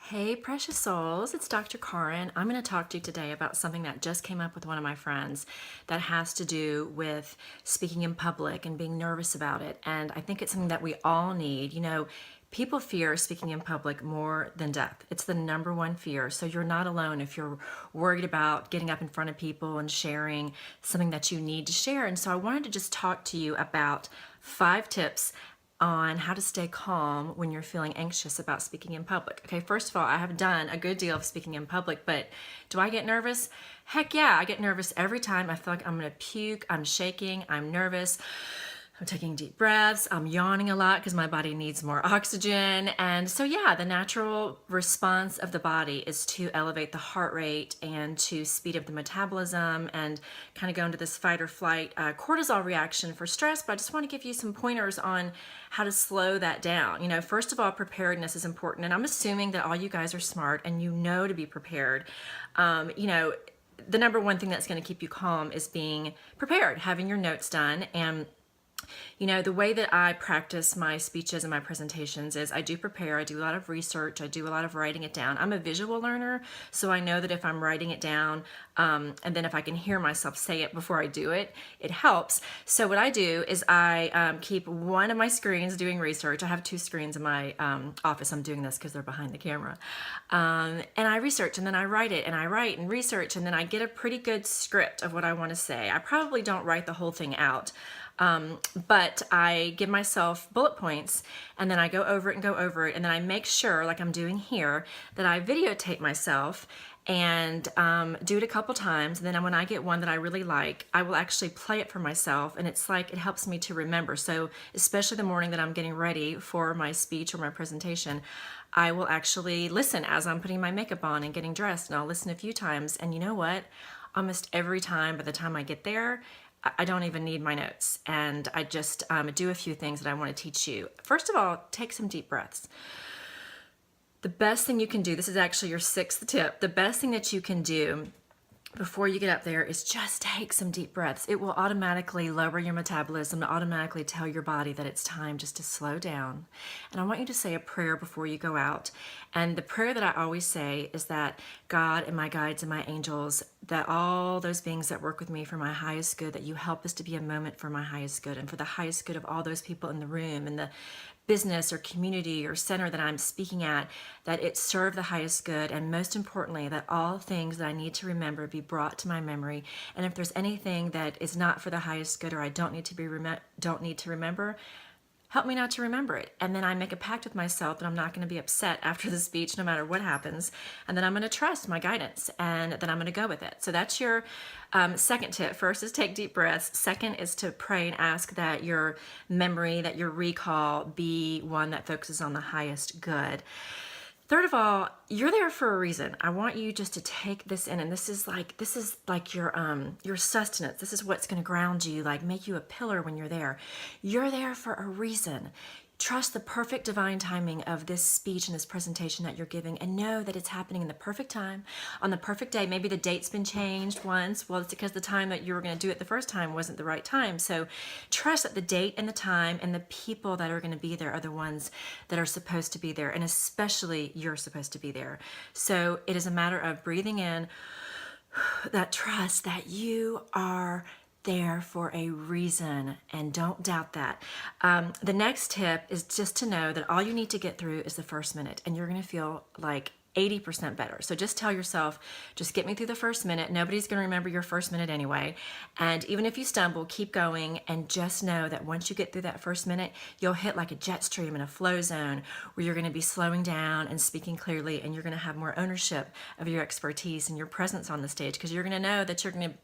Hey, precious souls, it's Dr. Karin. I'm going to talk to you today about something that just came up with one of my friends that has to do with speaking in public and being nervous about it. And I think it's something that we all need. People fear speaking in public more than death. It's the number one fear. So you're not alone if you're worried about getting up in front of people and sharing something that you need to share. And so I wanted to just talk to you about 5 tips on how to stay calm when you're feeling anxious about speaking in public. Okay, first of all, I have done a good deal of speaking in public, but do I get nervous? Heck yeah, I get nervous every time. I feel like I'm gonna puke, I'm shaking, I'm nervous. I'm taking deep breaths. I'm yawning a lot because my body needs more oxygen. And so, yeah, the natural response of the body is to elevate the heart rate and to speed up the metabolism and kind of go into this fight or flight cortisol reaction for stress. But I just want to give you some pointers on how to slow that down. First of all, preparedness is important. And I'm assuming that all you guys are smart and you know to be prepared. The number one thing that's going to keep you calm is being prepared, having your notes done. And the way that I practice my speeches and my presentations is I do prepare, I do a lot of research, I do a lot of writing it down. I'm a visual learner, so I know that if I'm writing it down, and then if I can hear myself say it before I do it, it helps. So what I do is I keep one of my screens doing research. I have 2 screens in my office. I'm doing this because they're behind the camera. And I research, and then I write it, and I write and research, and then I get a pretty good script of what I want to say. I probably don't write the whole thing out. But I give myself bullet points and then I go over it and go over it. And then I make sure, like I'm doing here, that I videotape myself and do it a couple times. And then when I get one that I really like, I will actually play it for myself. And it's like, it helps me to remember. So especially the morning that I'm getting ready for my speech or my presentation, I will actually listen as I'm putting my makeup on and getting dressed. And I'll listen a few times. And you know what? Almost every time, by the time I get there, I don't even need my notes, and I just do a few things that I want to teach you. First of all, take some deep breaths. The best thing you can do, this is actually your 6th tip, the best thing that you can do before you get up there is just take some deep breaths. It will automatically lower your metabolism, automatically tell your body that it's time just to slow down. And I want you to say a prayer before you go out. And the prayer that I always say is that God and my guides and my angels, that all those beings that work with me for my highest good, that you help us to be a moment for my highest good and for the highest good of all those people in the room and the business or community or center that I'm speaking at, that it serve the highest good, and most importantly, that all things that I need to remember be brought to my memory. And if there's anything that is not for the highest good or I don't need to remember, help me not to remember it. And then I make a pact with myself that I'm not going to be upset after the speech, no matter what happens. And then I'm going to trust my guidance, and then I'm going to go with it. So that's your 2nd tip. First is take deep breaths. Second is to pray and ask that your memory, that your recall be one that focuses on the highest good. Third of all, you're there for a reason. I want you just to take this in, and this is like your sustenance. This is what's going to ground you, like make you a pillar when you're there. You're there for a reason. Trust the perfect divine timing of this speech and this presentation that you're giving, and know that it's happening in the perfect time, on the perfect day. Maybe the date's been changed once. Well, it's because the time that you were going to do it the first time wasn't the right time. So trust that the date and the time and the people that are going to be there are the ones that are supposed to be there, and especially you're supposed to be there. So it is a matter of breathing in that trust that you are there for a reason, and don't doubt that. The next tip is just to know that all you need to get through is the first minute, and you're going to feel like 80% better. So just tell yourself, just get me through the first minute. Nobody's going to remember your first minute anyway. And even if you stumble, keep going, and just know that once you get through that first minute, you'll hit like a jet stream in a flow zone where you're going to be slowing down and speaking clearly, and you're going to have more ownership of your expertise and your presence on the stage, because you're going to know that you're going to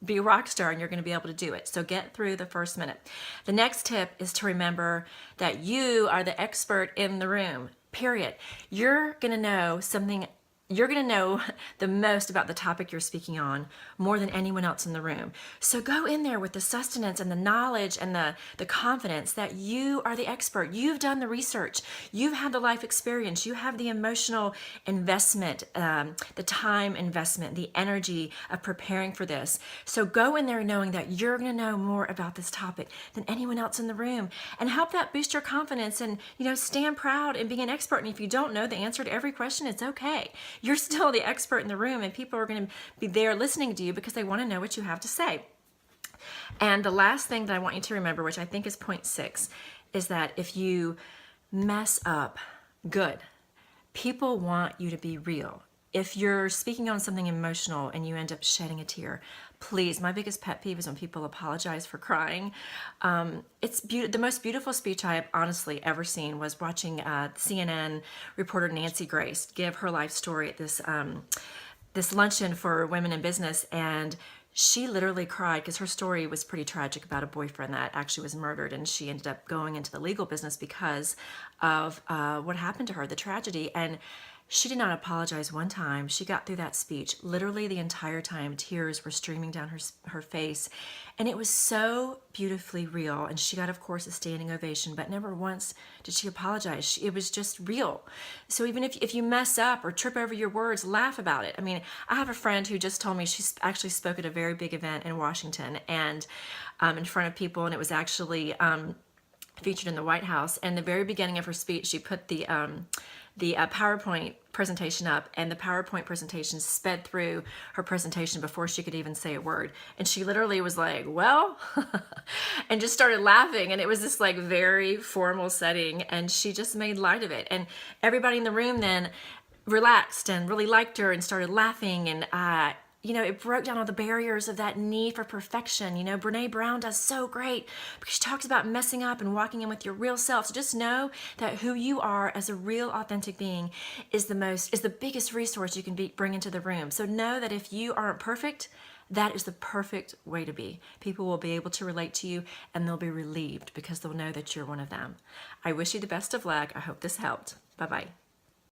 be a rock star and you're going to be able to do it. So get through the first minute. The next tip is to remember that you are the expert in the room, period. You're going to know something you're going to know the most about the topic you're speaking on more than anyone else in the room. So go in there with the sustenance and the knowledge and the confidence that you are the expert. You've done the research. You've had the life experience. You have the emotional investment, the time investment, the energy of preparing for this. So go in there knowing that you're going to know more about this topic than anyone else in the room, and help that boost your confidence, and stand proud and being an expert. And if you don't know the answer to every question, it's okay. You're still the expert in the room, and people are going to be there listening to you because they want to know what you have to say. And the last thing that I want you to remember, which I think is point 6, is that if you mess up, good. People want you to be real. If you're speaking on something emotional and you end up shedding a tear, please, my biggest pet peeve is when people apologize for crying. It's the most beautiful speech I have honestly ever seen was watching CNN reporter Nancy Grace give her life story at this luncheon for women in business, and she literally cried because her story was pretty tragic about a boyfriend that actually was murdered, and she ended up going into the legal business because of what happened to her, the tragedy. And she did not apologize one time. She got through that speech literally the entire time. Tears were streaming down her face. And it was so beautifully real. And she got, of course, a standing ovation, but never once did she apologize. It was just real. So even if you mess up or trip over your words, laugh about it. I mean, I have a friend who just told me she actually spoke at a very big event in Washington, and in front of people, and it was actually featured in the White House. And the very beginning of her speech, she put the PowerPoint presentation up, and the PowerPoint presentation sped through her presentation before she could even say a word. And she literally was like, well, and just started laughing. And it was this like very formal setting, and she just made light of it. And everybody in the room then relaxed and really liked her and started laughing. And it broke down all the barriers of that need for perfection. Brene Brown does so great because she talks about messing up and walking in with your real self. So just know that who you are as a real, authentic being is the biggest resource you can bring into the room. So know that if you aren't perfect, that is the perfect way to be. People will be able to relate to you, and they'll be relieved because they'll know that you're one of them. I wish you the best of luck. I hope this helped. Bye-bye.